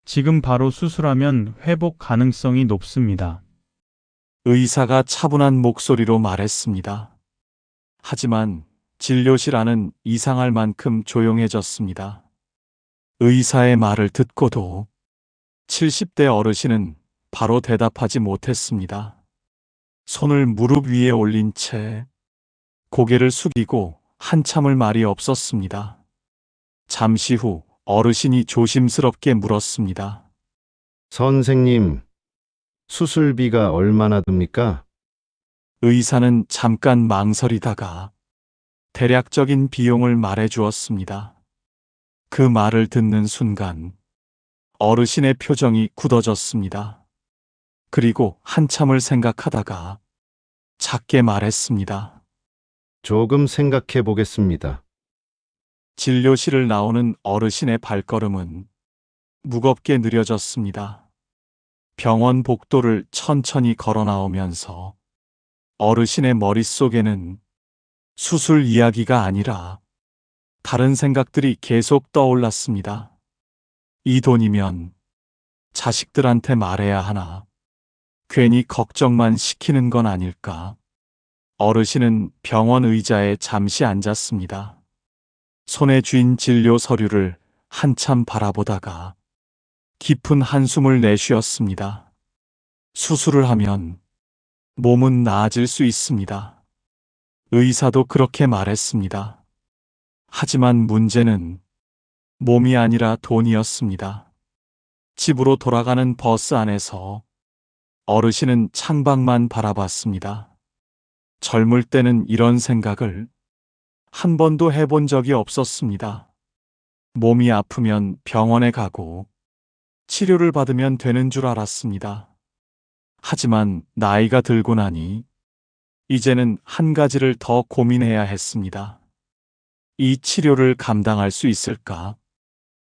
지금 바로 수술하면 회복 가능성이 높습니다. 의사가 차분한 목소리로 말했습니다. 하지만 진료실 안은 이상할 만큼 조용해졌습니다. 의사의 말을 듣고도 70대 어르신은 바로 대답하지 못했습니다. 손을 무릎 위에 올린 채 고개를 숙이고 한참을 말이 없었습니다. 잠시 후 어르신이 조심스럽게 물었습니다. 선생님, 수술비가 얼마나 듭니까? 의사는 잠깐 망설이다가 대략적인 비용을 말해 주었습니다. 그 말을 듣는 순간 어르신의 표정이 굳어졌습니다. 그리고 한참을 생각하다가 작게 말했습니다. 조금 생각해 보겠습니다. 진료실을 나오는 어르신의 발걸음은 무겁게 느려졌습니다. 병원 복도를 천천히 걸어 나오면서 어르신의 머릿속에는 수술 이야기가 아니라 다른 생각들이 계속 떠올랐습니다. 이 돈이면 자식들한테 말해야 하나? 괜히 걱정만 시키는 건 아닐까? 어르신은 병원 의자에 잠시 앉았습니다. 손에 쥔 진료 서류를 한참 바라보다가 깊은 한숨을 내쉬었습니다. 수술을 하면 몸은 나아질 수 있습니다. 의사도 그렇게 말했습니다. 하지만 문제는 몸이 아니라 돈이었습니다. 집으로 돌아가는 버스 안에서 어르신은 창밖만 바라봤습니다. 젊을 때는 이런 생각을 한 번도 해본 적이 없었습니다. 몸이 아프면 병원에 가고 치료를 받으면 되는 줄 알았습니다. 하지만 나이가 들고 나니 이제는 한 가지를 더 고민해야 했습니다. 이 치료를 감당할 수 있을까?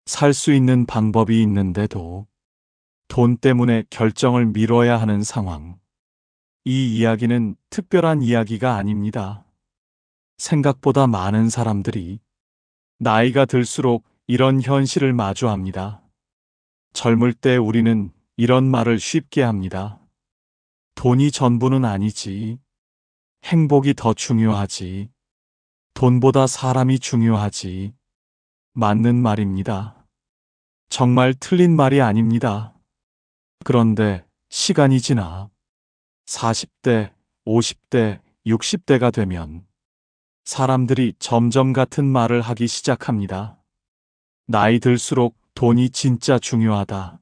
살 수 있는 방법이 있는데도 돈 때문에 결정을 미뤄야 하는 상황. 이 이야기는 특별한 이야기가 아닙니다. 생각보다 많은 사람들이 나이가 들수록 이런 현실을 마주합니다. 젊을 때 우리는 이런 말을 쉽게 합니다. 돈이 전부는 아니지. 행복이 더 중요하지. 돈보다 사람이 중요하지. 맞는 말입니다. 정말 틀린 말이 아닙니다. 그런데 시간이 지나 40대, 50대, 60대가 되면 사람들이 점점 같은 말을 하기 시작합니다. 나이 들수록 돈이 진짜 중요하다.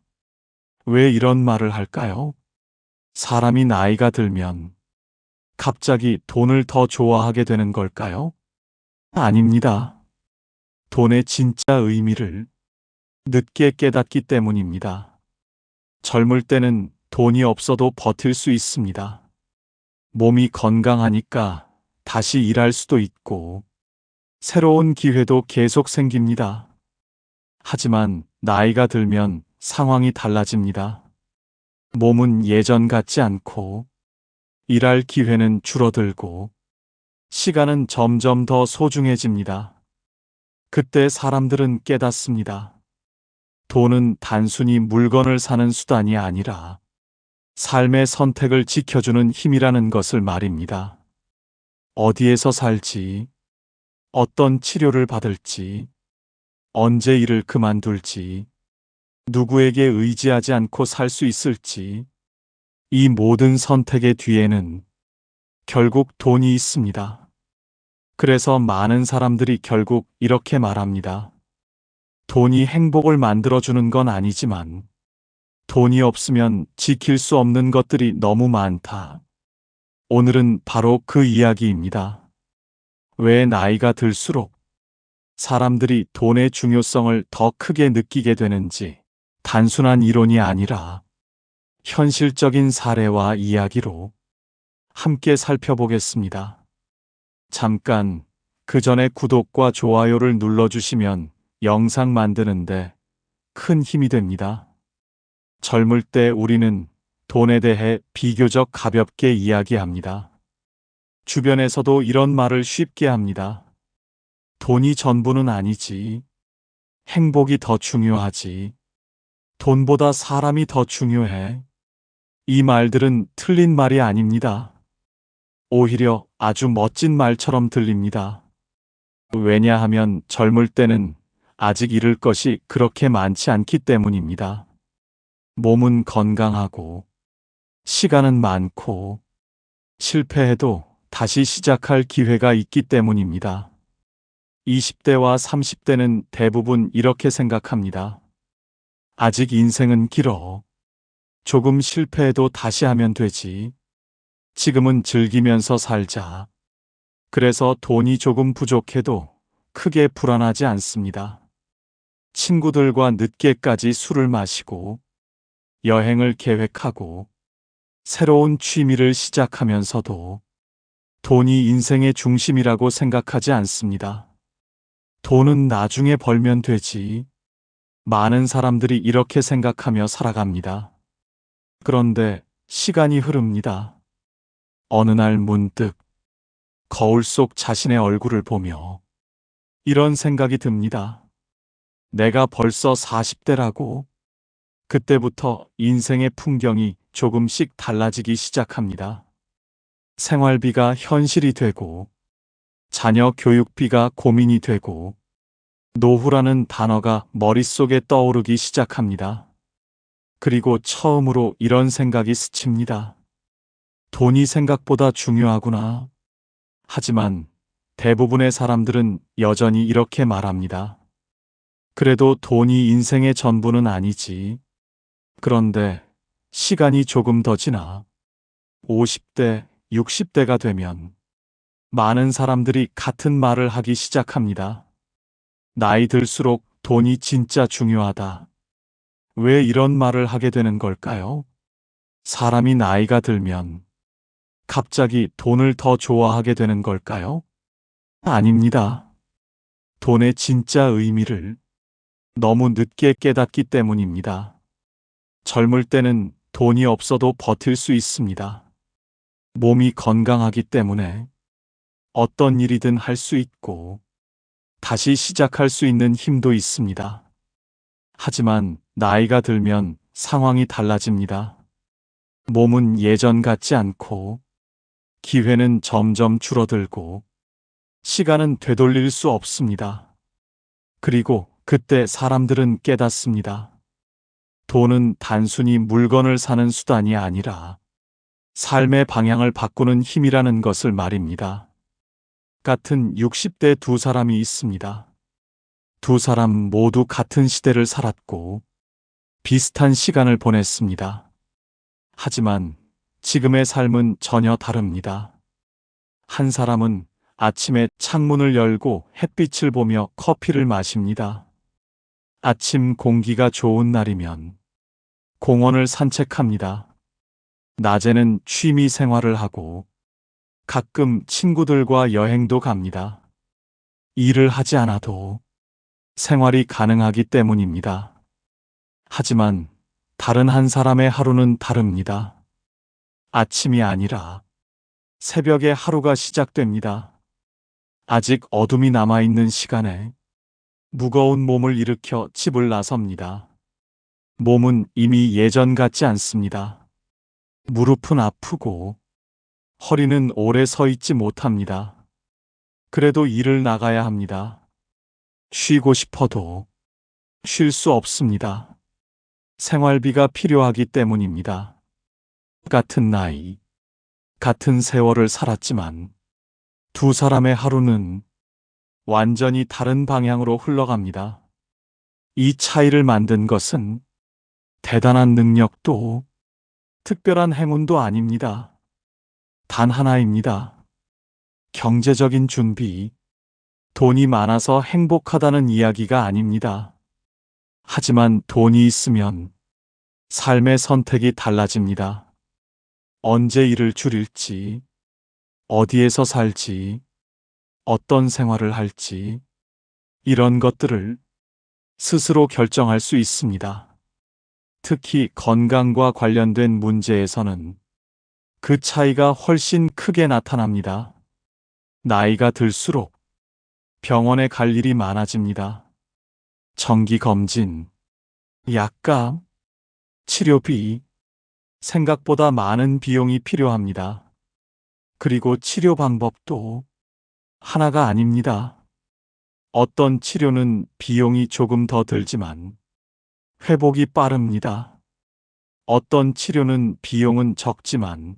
왜 이런 말을 할까요? 사람이 나이가 들면 갑자기 돈을 더 좋아하게 되는 걸까요? 아닙니다. 돈의 진짜 의미를 늦게 깨닫기 때문입니다. 젊을 때는 돈이 없어도 버틸 수 있습니다. 몸이 건강하니까 다시 일할 수도 있고 새로운 기회도 계속 생깁니다. 하지만 나이가 들면 상황이 달라집니다. 몸은 예전 같지 않고 일할 기회는 줄어들고 시간은 점점 더 소중해집니다. 그때 사람들은 깨닫습니다. 돈은 단순히 물건을 사는 수단이 아니라 삶의 선택을 지켜주는 힘이라는 것을 말입니다. 어디에서 살지, 어떤 치료를 받을지, 언제 일을 그만둘지, 누구에게 의지하지 않고 살 수 있을지, 이 모든 선택의 뒤에는 결국 돈이 있습니다. 그래서 많은 사람들이 결국 이렇게 말합니다. 돈이 행복을 만들어주는 건 아니지만 돈이 없으면 지킬 수 없는 것들이 너무 많다. 오늘은 바로 그 이야기입니다. 왜 나이가 들수록 사람들이 돈의 중요성을 더 크게 느끼게 되는지 단순한 이론이 아니라 현실적인 사례와 이야기로 함께 살펴보겠습니다. 잠깐 그 전에 구독과 좋아요를 눌러주시면 영상 만드는데 큰 힘이 됩니다. 젊을 때 우리는 돈에 대해 비교적 가볍게 이야기합니다. 주변에서도 이런 말을 쉽게 합니다. 돈이 전부는 아니지. 행복이 더 중요하지. 돈보다 사람이 더 중요해. 이 말들은 틀린 말이 아닙니다. 오히려 아주 멋진 말처럼 들립니다. 왜냐하면 젊을 때는 아직 잃을 것이 그렇게 많지 않기 때문입니다. 몸은 건강하고, 시간은 많고, 실패해도 다시 시작할 기회가 있기 때문입니다. 20대와 30대는 대부분 이렇게 생각합니다. 아직 인생은 길어. 조금 실패해도 다시 하면 되지. 지금은 즐기면서 살자. 그래서 돈이 조금 부족해도 크게 불안하지 않습니다. 친구들과 늦게까지 술을 마시고, 여행을 계획하고, 새로운 취미를 시작하면서도 돈이 인생의 중심이라고 생각하지 않습니다. 돈은 나중에 벌면 되지. 많은 사람들이 이렇게 생각하며 살아갑니다. 그런데 시간이 흐릅니다. 어느 날 문득 거울 속 자신의 얼굴을 보며 이런 생각이 듭니다. 내가 벌써 40대라고? 그때부터 인생의 풍경이 조금씩 달라지기 시작합니다. 생활비가 현실이 되고, 자녀 교육비가 고민이 되고, 노후라는 단어가 머릿속에 떠오르기 시작합니다. 그리고 처음으로 이런 생각이 스칩니다. 돈이 생각보다 중요하구나. 하지만 대부분의 사람들은 여전히 이렇게 말합니다. 그래도 돈이 인생의 전부는 아니지. 그런데 시간이 조금 더 지나 50대, 60대가 되면 많은 사람들이 같은 말을 하기 시작합니다. 나이 들수록 돈이 진짜 중요하다. 왜 이런 말을 하게 되는 걸까요? 사람이 나이가 들면 갑자기 돈을 더 좋아하게 되는 걸까요? 아닙니다. 돈의 진짜 의미를 너무 늦게 깨닫기 때문입니다. 젊을 때는 돈이 없어도 버틸 수 있습니다. 몸이 건강하기 때문에 어떤 일이든 할 수 있고 다시 시작할 수 있는 힘도 있습니다. 하지만 나이가 들면 상황이 달라집니다. 몸은 예전 같지 않고 기회는 점점 줄어들고 시간은 되돌릴 수 없습니다. 그리고 그때 사람들은 깨닫습니다. 돈은 단순히 물건을 사는 수단이 아니라 삶의 방향을 바꾸는 힘이라는 것을 말입니다. 같은 60대 두 사람이 있습니다. 두 사람 모두 같은 시대를 살았고 비슷한 시간을 보냈습니다. 하지만 지금의 삶은 전혀 다릅니다. 한 사람은 아침에 창문을 열고 햇빛을 보며 커피를 마십니다. 아침 공기가 좋은 날이면 공원을 산책합니다. 낮에는 취미 생활을 하고 가끔 친구들과 여행도 갑니다. 일을 하지 않아도 생활이 가능하기 때문입니다. 하지만 다른 한 사람의 하루는 다릅니다. 아침이 아니라 새벽에 하루가 시작됩니다. 아직 어둠이 남아있는 시간에 무거운 몸을 일으켜 집을 나섭니다. 몸은 이미 예전 같지 않습니다. 무릎은 아프고 허리는 오래 서 있지 못합니다. 그래도 일을 나가야 합니다. 쉬고 싶어도 쉴 수 없습니다. 생활비가 필요하기 때문입니다. 같은 나이, 같은 세월을 살았지만 두 사람의 하루는 완전히 다른 방향으로 흘러갑니다. 이 차이를 만든 것은 대단한 능력도 특별한 행운도 아닙니다. 단 하나입니다. 경제적인 준비, 돈이 많아서 행복하다는 이야기가 아닙니다. 하지만 돈이 있으면 삶의 선택이 달라집니다. 언제 일을 줄일지, 어디에서 살지, 어떤 생활을 할지, 이런 것들을 스스로 결정할 수 있습니다. 특히 건강과 관련된 문제에서는 그 차이가 훨씬 크게 나타납니다. 나이가 들수록 병원에 갈 일이 많아집니다. 정기 검진, 약감, 치료비. 생각보다 많은 비용이 필요합니다. 그리고 치료 방법도 하나가 아닙니다. 어떤 치료는 비용이 조금 더 들지만 회복이 빠릅니다. 어떤 치료는 비용은 적지만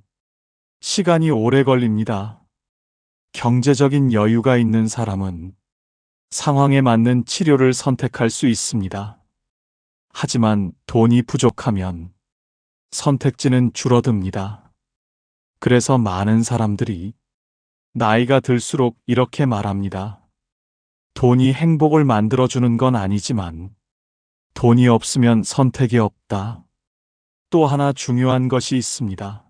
시간이 오래 걸립니다. 경제적인 여유가 있는 사람은 상황에 맞는 치료를 선택할 수 있습니다. 하지만 돈이 부족하면 선택지는 줄어듭니다. 그래서 많은 사람들이 나이가 들수록 이렇게 말합니다. 돈이 행복을 만들어주는 건 아니지만 돈이 없으면 선택이 없다. 또 하나 중요한 것이 있습니다.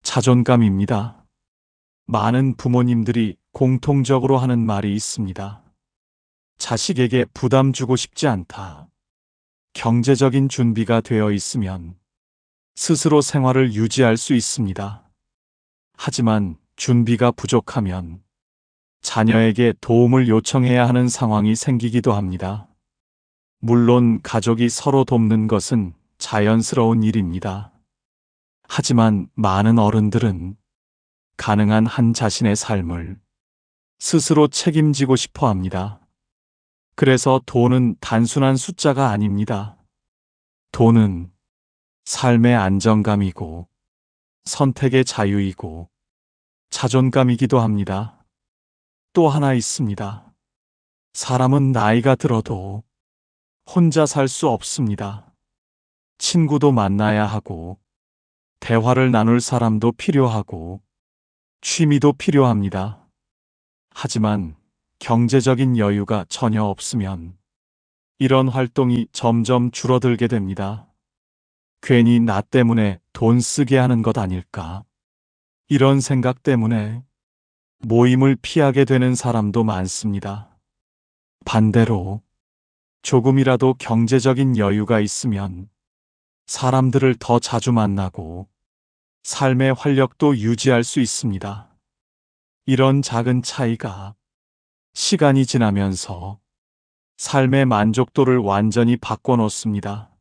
자존감입니다. 많은 부모님들이 공통적으로 하는 말이 있습니다. 자식에게 부담 주고 싶지 않다. 경제적인 준비가 되어 있으면 스스로 생활을 유지할 수 있습니다. 하지만 준비가 부족하면 자녀에게 도움을 요청해야 하는 상황이 생기기도 합니다. 물론 가족이 서로 돕는 것은 자연스러운 일입니다. 하지만 많은 어른들은 가능한 한 자신의 삶을 스스로 책임지고 싶어 합니다. 그래서 돈은 단순한 숫자가 아닙니다. 돈은 삶의 안정감이고 선택의 자유이고 자존감이기도 합니다. 또 하나 있습니다. 사람은 나이가 들어도 혼자 살 수 없습니다. 친구도 만나야 하고 대화를 나눌 사람도 필요하고 취미도 필요합니다. 하지만 경제적인 여유가 전혀 없으면 이런 활동이 점점 줄어들게 됩니다. 괜히 나 때문에 돈 쓰게 하는 것 아닐까? 이런 생각 때문에 모임을 피하게 되는 사람도 많습니다. 반대로 조금이라도 경제적인 여유가 있으면 사람들을 더 자주 만나고 삶의 활력도 유지할 수 있습니다. 이런 작은 차이가 시간이 지나면서 삶의 만족도를 완전히 바꿔놓습니다.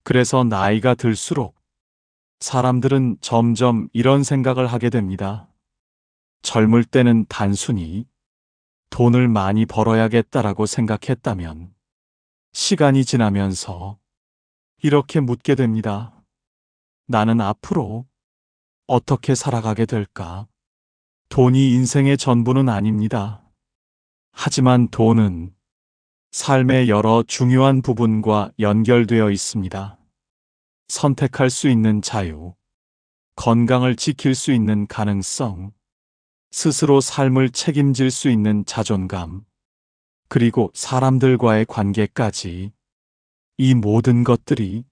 그래서 나이가 들수록 사람들은 점점 이런 생각을 하게 됩니다. 젊을 때는 단순히 돈을 많이 벌어야겠다라고 생각했다면 시간이 지나면서 이렇게 묻게 됩니다. 나는 앞으로 어떻게 살아가게 될까? 돈이 인생의 전부는 아닙니다. 하지만 돈은 삶의 여러 중요한 부분과 연결되어 있습니다. 선택할 수 있는 자유, 건강을 지킬 수 있는 가능성, 스스로 삶을 책임질 수 있는 자존감, 그리고 사람들과의 관계까지 이 모든 것들이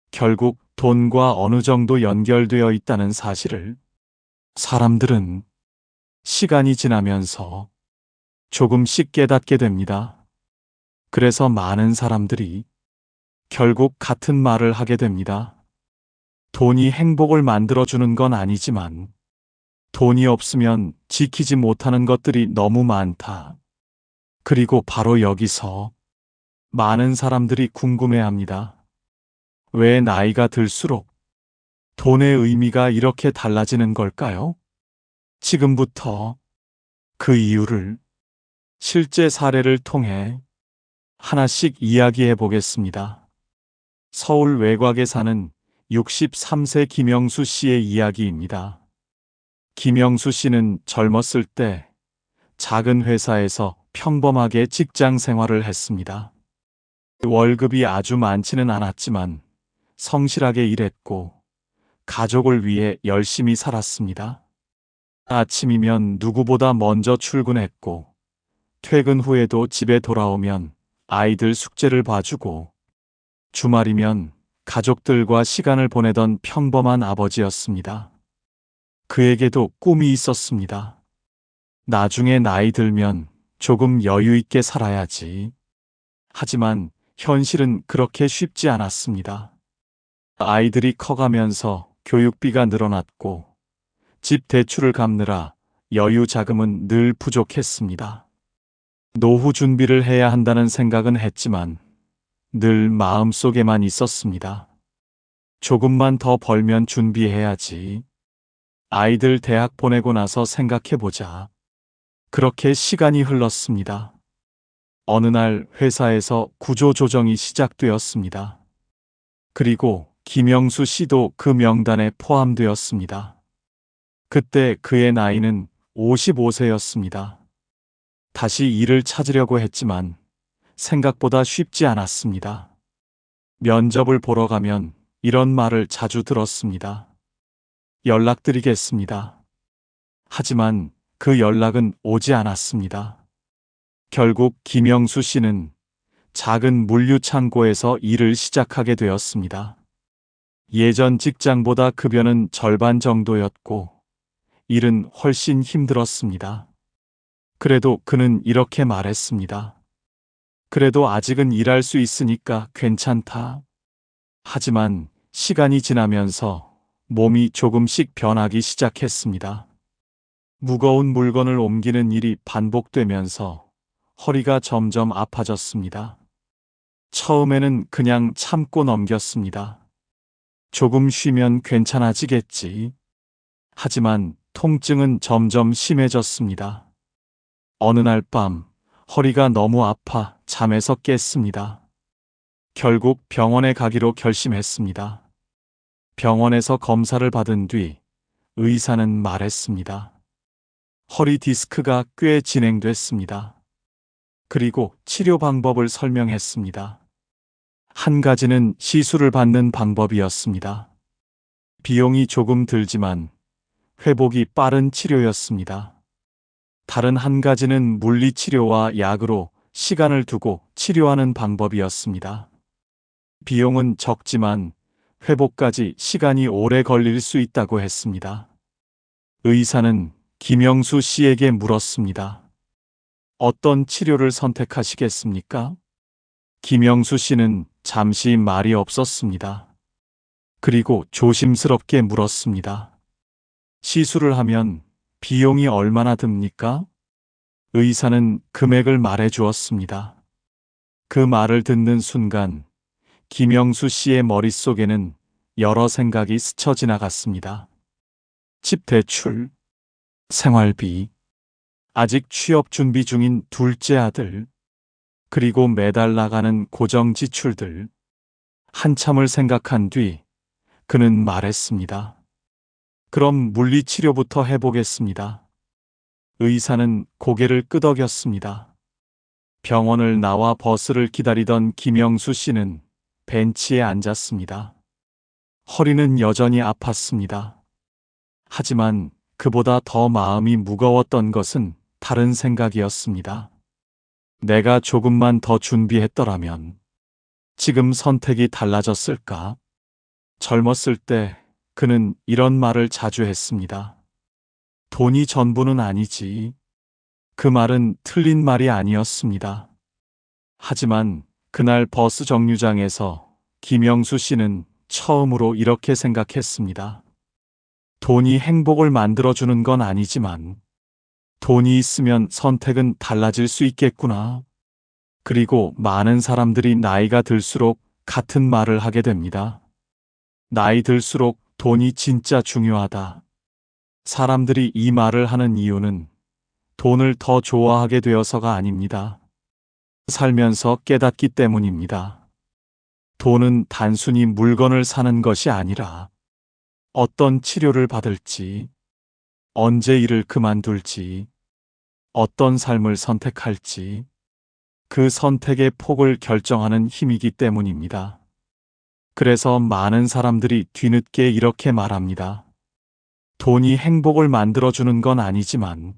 결국 돈과 어느 정도 연결되어 있다는 사실을 사람들은 시간이 지나면서 조금씩 깨닫게 됩니다. 그래서 많은 사람들이 결국 같은 말을 하게 됩니다. 돈이 행복을 만들어주는 건 아니지만 돈이 없으면 지키지 못하는 것들이 너무 많다. 그리고 바로 여기서 많은 사람들이 궁금해합니다. 왜 나이가 들수록 돈의 의미가 이렇게 달라지는 걸까요? 지금부터 그 이유를 실제 사례를 통해 하나씩 이야기해 보겠습니다. 서울 외곽에 사는 63세 김영수 씨의 이야기입니다. 김영수 씨는 젊었을 때 작은 회사에서 평범하게 직장 생활을 했습니다. 월급이 아주 많지는 않았지만 성실하게 일했고 가족을 위해 열심히 살았습니다. 아침이면 누구보다 먼저 출근했고 퇴근 후에도 집에 돌아오면 아이들 숙제를 봐주고 주말이면 가족들과 시간을 보내던 평범한 아버지였습니다. 그에게도 꿈이 있었습니다. 나중에 나이 들면 조금 여유 있게 살아야지. 하지만 현실은 그렇게 쉽지 않았습니다. 아이들이 커가면서 교육비가 늘어났고 집 대출을 갚느라 여유 자금은 늘 부족했습니다. 노후 준비를 해야 한다는 생각은 했지만 늘 마음속에만 있었습니다. 조금만 더 벌면 준비해야지. 아이들 대학 보내고 나서 생각해보자. 그렇게 시간이 흘렀습니다. 어느 날 회사에서 구조조정이 시작되었습니다. 그리고 김영수 씨도 그 명단에 포함되었습니다. 그때 그의 나이는 55세였습니다. 다시 일을 찾으려고 했지만 생각보다 쉽지 않았습니다. 면접을 보러 가면 이런 말을 자주 들었습니다. 연락드리겠습니다. 하지만 그 연락은 오지 않았습니다. 결국 김영수 씨는 작은 물류창고에서 일을 시작하게 되었습니다. 예전 직장보다 급여는 절반 정도였고 일은 훨씬 힘들었습니다. 그래도 그는 이렇게 말했습니다. 그래도 아직은 일할 수 있으니까 괜찮다. 하지만 시간이 지나면서 몸이 조금씩 변하기 시작했습니다. 무거운 물건을 옮기는 일이 반복되면서 허리가 점점 아파졌습니다. 처음에는 그냥 참고 넘겼습니다. 조금 쉬면 괜찮아지겠지. 하지만 통증은 점점 심해졌습니다. 어느 날 밤 허리가 너무 아파 잠에서 깼습니다. 결국 병원에 가기로 결심했습니다. 병원에서 검사를 받은 뒤 의사는 말했습니다. 허리 디스크가 꽤 진행됐습니다. 그리고 치료 방법을 설명했습니다. 한 가지는 시술을 받는 방법이었습니다. 비용이 조금 들지만 회복이 빠른 치료였습니다. 다른 한 가지는 물리치료와 약으로 시간을 두고 치료하는 방법이었습니다. 비용은 적지만 회복까지 시간이 오래 걸릴 수 있다고 했습니다. 의사는 김영수 씨에게 물었습니다. 어떤 치료를 선택하시겠습니까? 김영수 씨는 잠시 말이 없었습니다. 그리고 조심스럽게 물었습니다. 시술을 하면 비용이 얼마나 듭니까? 의사는 금액을 말해 주었습니다. 그 말을 듣는 순간 김영수 씨의 머릿속에는 여러 생각이 스쳐 지나갔습니다. 집 대출, 생활비, 아직 취업 준비 중인 둘째 아들, 그리고 매달 나가는 고정 지출들. 한참을 생각한 뒤 그는 말했습니다. 그럼 물리치료부터 해보겠습니다. 의사는 고개를 끄덕였습니다. 병원을 나와 버스를 기다리던 김영수 씨는 벤치에 앉았습니다. 허리는 여전히 아팠습니다. 하지만 그보다 더 마음이 무거웠던 것은 다른 생각이었습니다. 내가 조금만 더 준비했더라면 지금 선택이 달라졌을까? 젊었을 때 그는 이런 말을 자주 했습니다. 돈이 전부는 아니지. 그 말은 틀린 말이 아니었습니다. 하지만 그날 버스 정류장에서 김영수 씨는 처음으로 이렇게 생각했습니다. 돈이 행복을 만들어주는 건 아니지만 돈이 있으면 선택은 달라질 수 있겠구나. 그리고 많은 사람들이 나이가 들수록 같은 말을 하게 됩니다. 나이 들수록 돈이 진짜 중요하다. 사람들이 이 말을 하는 이유는 돈을 더 좋아하게 되어서가 아닙니다. 살면서 깨닫기 때문입니다. 돈은 단순히 물건을 사는 것이 아니라 어떤 치료를 받을지, 언제 일을 그만둘지, 어떤 삶을 선택할지, 그 선택의 폭을 결정하는 힘이기 때문입니다. 그래서 많은 사람들이 뒤늦게 이렇게 말합니다. 돈이 행복을 만들어주는 건 아니지만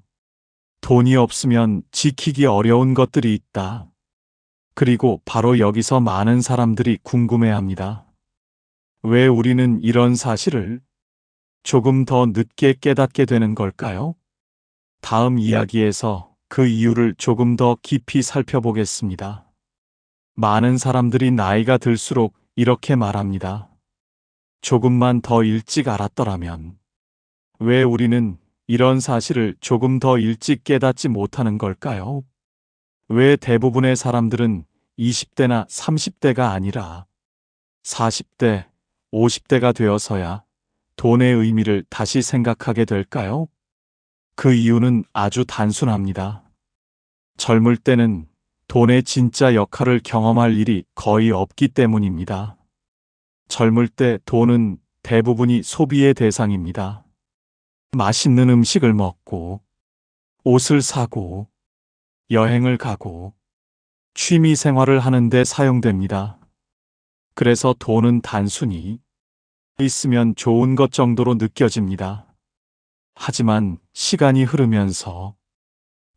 돈이 없으면 지키기 어려운 것들이 있다. 그리고 바로 여기서 많은 사람들이 궁금해합니다. 왜 우리는 이런 사실을 조금 더 늦게 깨닫게 되는 걸까요? 다음 이야기에서 그 이유를 조금 더 깊이 살펴보겠습니다. 많은 사람들이 나이가 들수록 이렇게 말합니다. 조금만 더 일찍 알았더라면. 왜 우리는 이런 사실을 조금 더 일찍 깨닫지 못하는 걸까요? 왜 대부분의 사람들은 20대나 30대가 아니라 40대, 50대가 되어서야 돈의 의미를 다시 생각하게 될까요? 그 이유는 아주 단순합니다. 젊을 때는 돈의 진짜 역할을 경험할 일이 거의 없기 때문입니다. 젊을 때 돈은 대부분이 소비의 대상입니다. 맛있는 음식을 먹고, 옷을 사고, 여행을 가고, 취미 생활을 하는데 사용됩니다. 그래서 돈은 단순히 있으면 좋은 것 정도로 느껴집니다. 하지만 시간이 흐르면서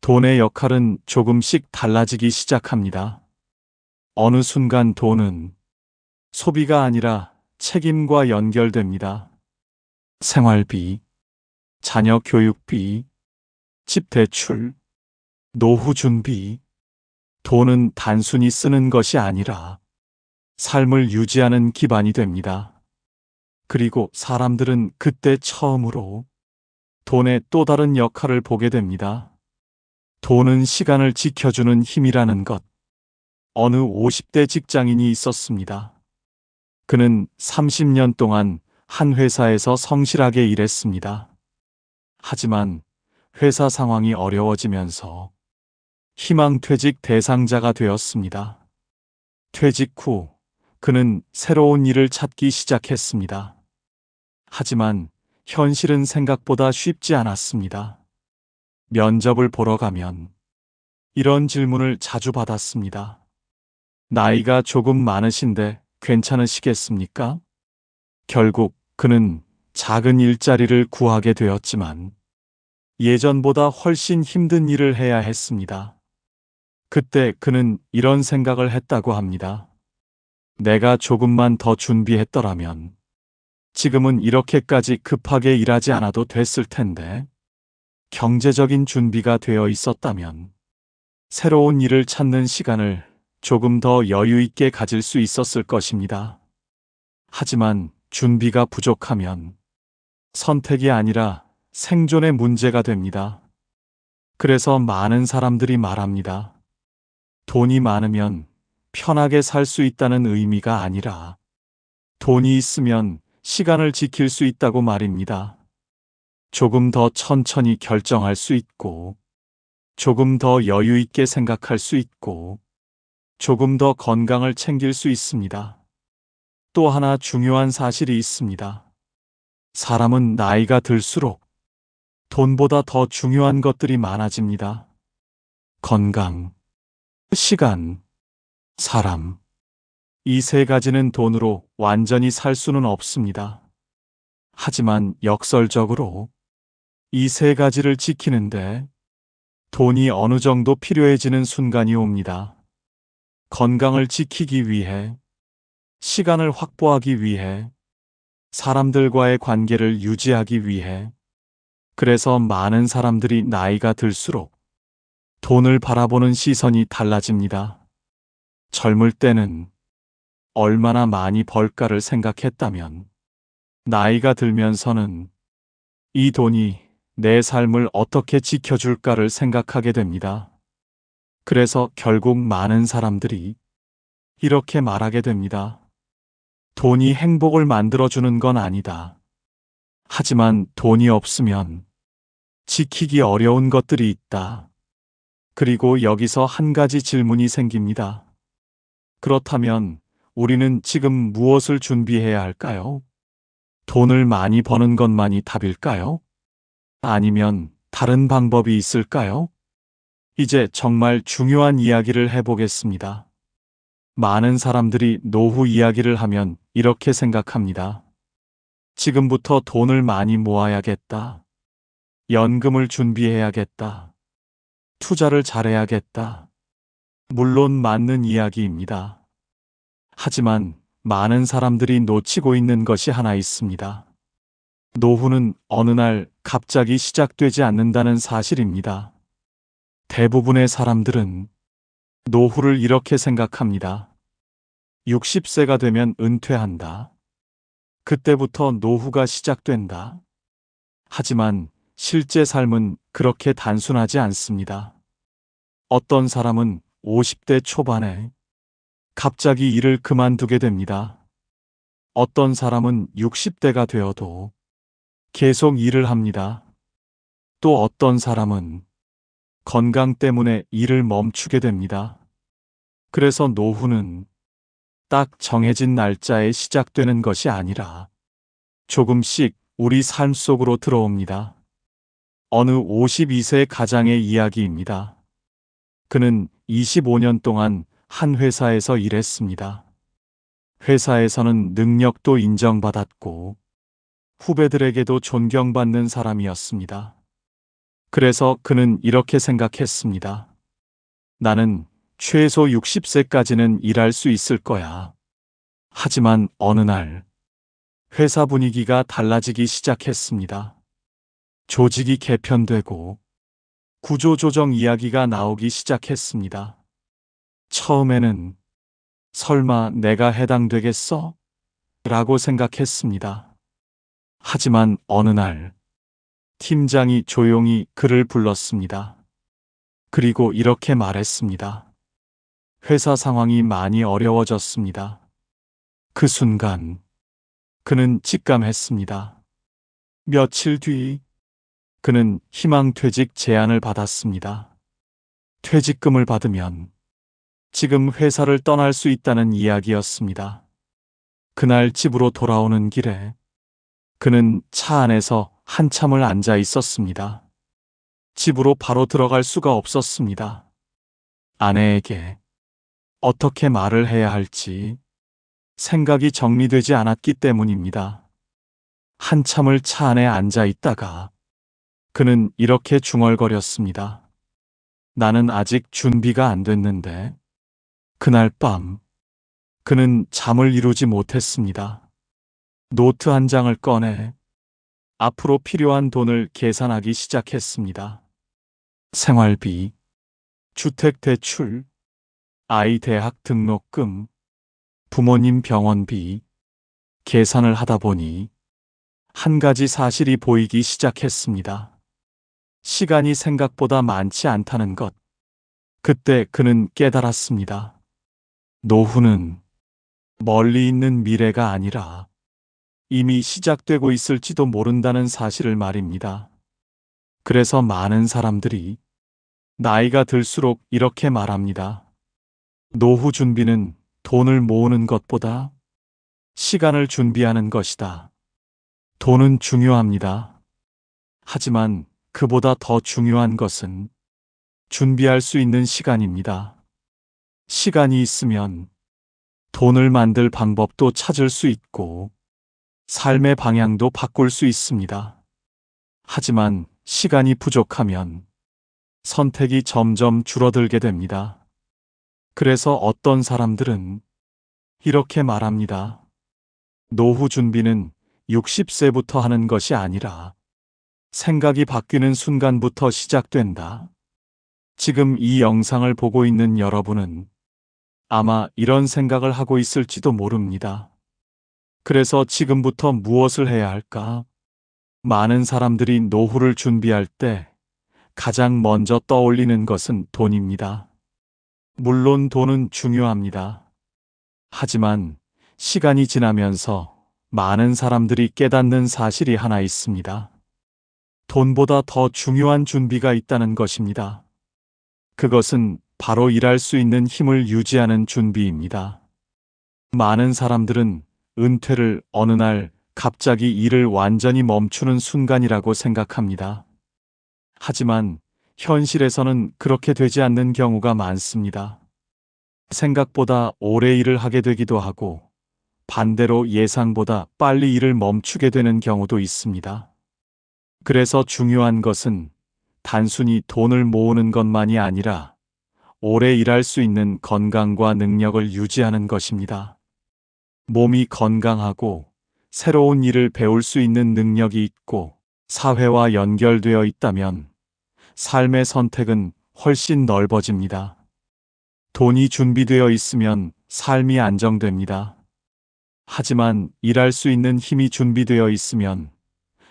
돈의 역할은 조금씩 달라지기 시작합니다. 어느 순간 돈은 소비가 아니라 책임과 연결됩니다. 생활비, 자녀 교육비, 집 대출, 노후 준비. 돈은 단순히 쓰는 것이 아니라 삶을 유지하는 기반이 됩니다. 그리고 사람들은 그때 처음으로 돈의 또 다른 역할을 보게 됩니다. 돈은 시간을 지켜주는 힘이라는 것. 어느 50대 직장인이 있었습니다. 그는 30년 동안 한 회사에서 성실하게 일했습니다. 하지만 회사 상황이 어려워지면서 희망퇴직 대상자가 되었습니다. 퇴직 후 그는 새로운 일을 찾기 시작했습니다. 하지만 현실은 생각보다 쉽지 않았습니다. 면접을 보러 가면 이런 질문을 자주 받았습니다. 나이가 조금 많으신데 괜찮으시겠습니까? 결국 그는 작은 일자리를 구하게 되었지만 예전보다 훨씬 힘든 일을 해야 했습니다. 그때 그는 이런 생각을 했다고 합니다. 내가 조금만 더 준비했더라면 지금은 이렇게까지 급하게 일하지 않아도 됐을 텐데, 경제적인 준비가 되어 있었다면 새로운 일을 찾는 시간을 조금 더 여유 있게 가질 수 있었을 것입니다. 하지만 준비가 부족하면 선택이 아니라 생존의 문제가 됩니다. 그래서 많은 사람들이 말합니다. 돈이 많으면 편하게 살 수 있다는 의미가 아니라 돈이 있으면 시간을 지킬 수 있다고 말입니다. 조금 더 천천히 결정할 수 있고, 조금 더 여유 있게 생각할 수 있고, 조금 더 건강을 챙길 수 있습니다. 또 하나 중요한 사실이 있습니다. 사람은 나이가 들수록 돈보다 더 중요한 것들이 많아집니다. 건강, 시간, 사람. 이 세 가지는 돈으로 완전히 살 수는 없습니다. 하지만 역설적으로 이 세 가지를 지키는데 돈이 어느 정도 필요해지는 순간이 옵니다. 건강을 지키기 위해, 시간을 확보하기 위해, 사람들과의 관계를 유지하기 위해. 그래서 많은 사람들이 나이가 들수록 돈을 바라보는 시선이 달라집니다. 젊을 때는 얼마나 많이 벌까를 생각했다면, 나이가 들면서는 이 돈이 내 삶을 어떻게 지켜줄까를 생각하게 됩니다. 그래서 결국 많은 사람들이 이렇게 말하게 됩니다. 돈이 행복을 만들어주는 건 아니다. 하지만 돈이 없으면 지키기 어려운 것들이 있다. 그리고 여기서 한 가지 질문이 생깁니다. 그렇다면 우리는 지금 무엇을 준비해야 할까요? 돈을 많이 버는 것만이 답일까요? 아니면 다른 방법이 있을까요? 이제 정말 중요한 이야기를 해보겠습니다. 많은 사람들이 노후 이야기를 하면 이렇게 생각합니다. 지금부터 돈을 많이 모아야겠다. 연금을 준비해야겠다. 투자를 잘해야겠다. 물론 맞는 이야기입니다. 하지만 많은 사람들이 놓치고 있는 것이 하나 있습니다. 노후는 어느 날 갑자기 시작되지 않는다는 사실입니다. 대부분의 사람들은 노후를 이렇게 생각합니다. 60세가 되면 은퇴한다. 그때부터 노후가 시작된다. 하지만 실제 삶은 그렇게 단순하지 않습니다. 어떤 사람은 50대 초반에 갑자기 일을 그만두게 됩니다. 어떤 사람은 60대가 되어도 계속 일을 합니다. 또 어떤 사람은 건강 때문에 일을 멈추게 됩니다. 그래서 노후는 딱 정해진 날짜에 시작되는 것이 아니라 조금씩 우리 삶 속으로 들어옵니다. 어느 52세 가장의 이야기입니다. 그는 25년 동안 한 회사에서 일했습니다. 회사에서는 능력도 인정받았고 후배들에게도 존경받는 사람이었습니다. 그래서 그는 이렇게 생각했습니다. 나는 최소 60세까지는 일할 수 있을 거야. 하지만 어느 날 회사 분위기가 달라지기 시작했습니다. 조직이 개편되고 구조조정 이야기가 나오기 시작했습니다. 처음에는 설마 내가 해당되겠어? 라고 생각했습니다. 하지만 어느 날 팀장이 조용히 그를 불렀습니다. 그리고 이렇게 말했습니다. 회사 상황이 많이 어려워졌습니다. 그 순간 그는 직감했습니다. 며칠 뒤 그는 희망퇴직 제안을 받았습니다. 퇴직금을 받으면 지금 회사를 떠날 수 있다는 이야기였습니다. 그날 집으로 돌아오는 길에 그는 차 안에서 한참을 앉아 있었습니다. 집으로 바로 들어갈 수가 없었습니다. 아내에게 어떻게 말을 해야 할지 생각이 정리되지 않았기 때문입니다. 한참을 차 안에 앉아 있다가 그는 이렇게 중얼거렸습니다. 나는 아직 준비가 안 됐는데. 그날 밤 그는 잠을 이루지 못했습니다. 노트 한 장을 꺼내 앞으로 필요한 돈을 계산하기 시작했습니다. 생활비, 주택대출, 아이 대학 등록금, 부모님 병원비, 계산을 하다 보니 한 가지 사실이 보이기 시작했습니다. 시간이 생각보다 많지 않다는 것. 그때 그는 깨달았습니다. 노후는 멀리 있는 미래가 아니라 이미 시작되고 있을지도 모른다는 사실을 말입니다. 그래서 많은 사람들이 나이가 들수록 이렇게 말합니다. 노후 준비는 돈을 모으는 것보다 시간을 준비하는 것이다. 돈은 중요합니다. 하지만 그보다 더 중요한 것은 준비할 수 있는 시간입니다. 시간이 있으면 돈을 만들 방법도 찾을 수 있고 삶의 방향도 바꿀 수 있습니다. 하지만 시간이 부족하면 선택이 점점 줄어들게 됩니다. 그래서 어떤 사람들은 이렇게 말합니다. 노후 준비는 60세부터 하는 것이 아니라 생각이 바뀌는 순간부터 시작된다. 지금 이 영상을 보고 있는 여러분은 아마 이런 생각을 하고 있을지도 모릅니다. 그래서 지금부터 무엇을 해야 할까? 많은 사람들이 노후를 준비할 때 가장 먼저 떠올리는 것은 돈입니다. 물론 돈은 중요합니다. 하지만 시간이 지나면서 많은 사람들이 깨닫는 사실이 하나 있습니다. 돈보다 더 중요한 준비가 있다는 것입니다. 그것은 바로 일할 수 있는 힘을 유지하는 준비입니다. 많은 사람들은 은퇴를 어느 날 갑자기 일을 완전히 멈추는 순간이라고 생각합니다. 하지만 현실에서는 그렇게 되지 않는 경우가 많습니다. 생각보다 오래 일을 하게 되기도 하고 반대로 예상보다 빨리 일을 멈추게 되는 경우도 있습니다. 그래서 중요한 것은 단순히 돈을 모으는 것만이 아니라 오래 일할 수 있는 건강과 능력을 유지하는 것입니다. 몸이 건강하고 새로운 일을 배울 수 있는 능력이 있고 사회와 연결되어 있다면 삶의 선택은 훨씬 넓어집니다. 돈이 준비되어 있으면 삶이 안정됩니다. 하지만 일할 수 있는 힘이 준비되어 있으면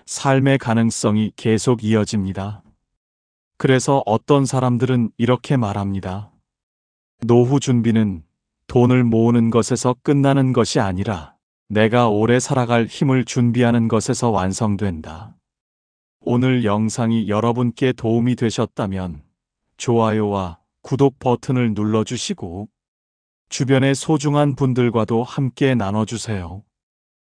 삶의 가능성이 계속 이어집니다. 그래서 어떤 사람들은 이렇게 말합니다. 노후 준비는 돈을 모으는 것에서 끝나는 것이 아니라 내가 오래 살아갈 힘을 준비하는 것에서 완성된다. 오늘 영상이 여러분께 도움이 되셨다면 좋아요와 구독 버튼을 눌러주시고 주변의 소중한 분들과도 함께 나눠주세요.